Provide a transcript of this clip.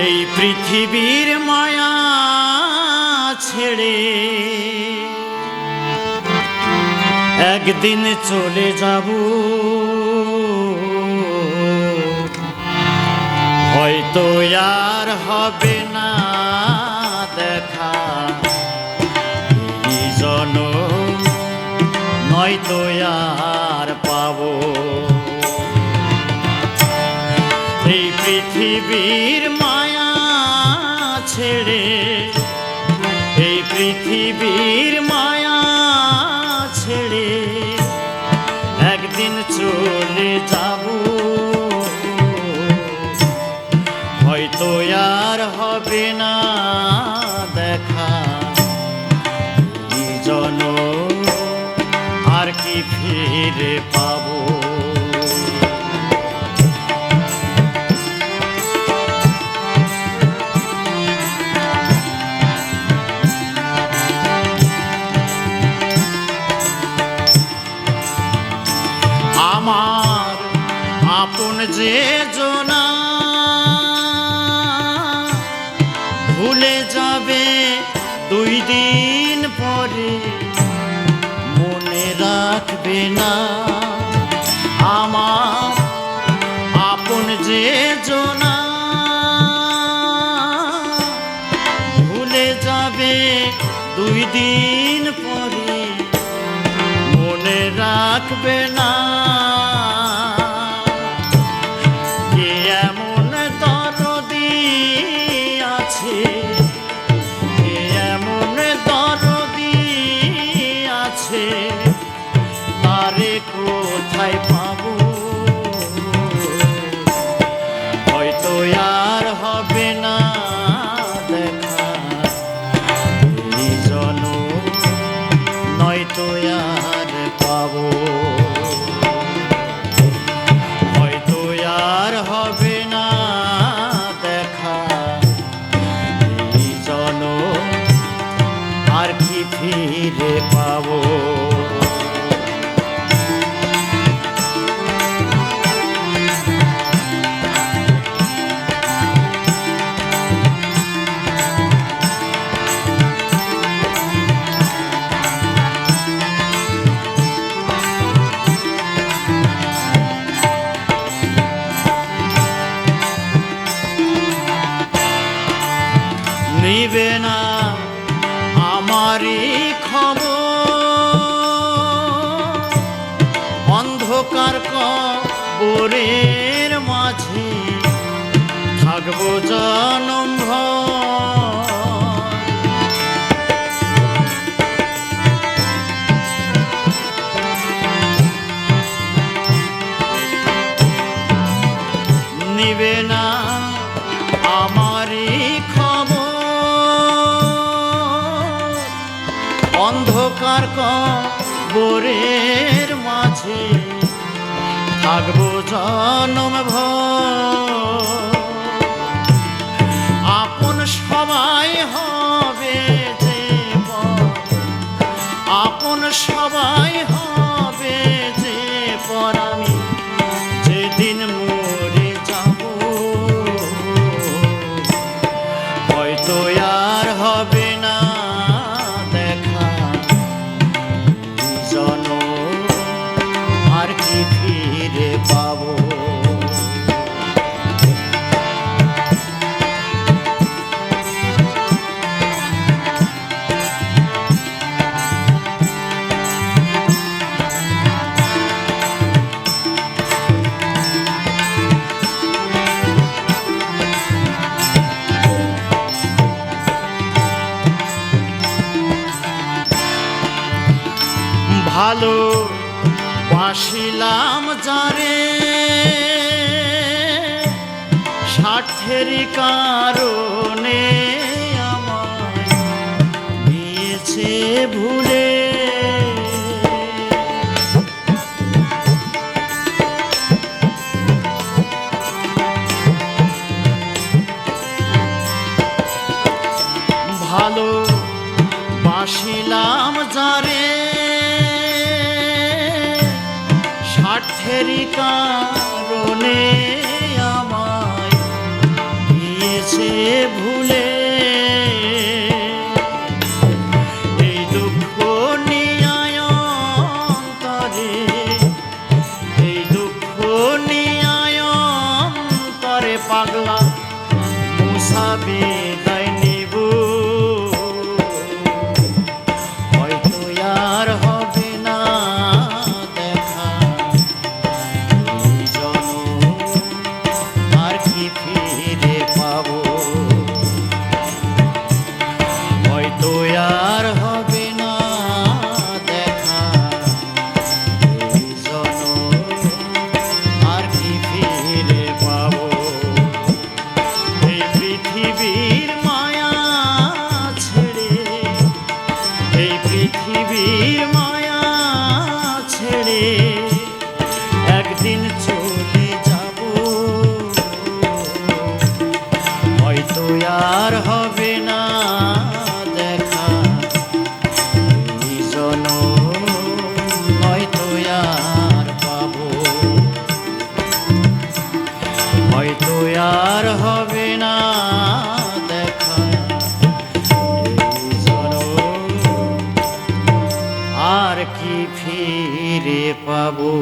এই পৃথিবীর মায়া ছেড়ে একদিন চলে যাব, হয়তো আর হবে না দেখা এই জনম, নয়তো আর পাবো। এই পৃথিবীর মায়া ছেড়ে, এই পৃথিবীর মায়া ছেড়ে একদিন চলে যাব, হয়তো আর হবে না দেখা এই জনম, আর কি ফিরে পাবো। আমার আপন যে জনা ভুলে যাবে 2 দিন পরে, মনে রাখবে না। আমার আপন যে জনা ভুলে যাবে 2 দিন পরে, মনে রাখবে না। কে এমন দরদি আছে, কে এমন দরদি আছে, তারে কোথায় পাবো। হয়তো আর হবে না দেখা এই জনম, নয়তো আর পাবো। হয়তো আর হবে না দেখা এই জনম, আর কি ফিরে পাবো। নিবে না আমারই খবর, অন্ধকার কবরের মাঝে থাকবো জনম ভর। নিবে না আমারই অন্ধকার কবরের মাঝে থাকবো জনম ভর। আপন সবাই হবে যে পর, আপন সবাই হবে যে পর, আমি যেদিন মরে যাব, হয়তো আর হবে না ফিরে পাবো। ভালো বাসিলাম যারে, স্বার্থের কারণে আমায় নিয়েছে ভুলে। ভালো বাসিলাম যারে, স্বার্থের কারণে আমায় দিয়েছে পাগলা মুসা বিদায় নিব হয়তো আর হবে না দেখা এই জনম আর কি ফিরে পাবো হয়তো আর হবে না দেখা এই জনম আর কি ফিরে পাবো এই পৃথিবীর মায়া ছেড়ে এই পৃথিবীর মায়া ছেড়ে একদিন চলে যাব হয়তো আর হবে না দেখা এই জনম হয়তো আর পাবো হয়তো আর হবে না দেখা এই জনম আর কি ফিরে পাবো।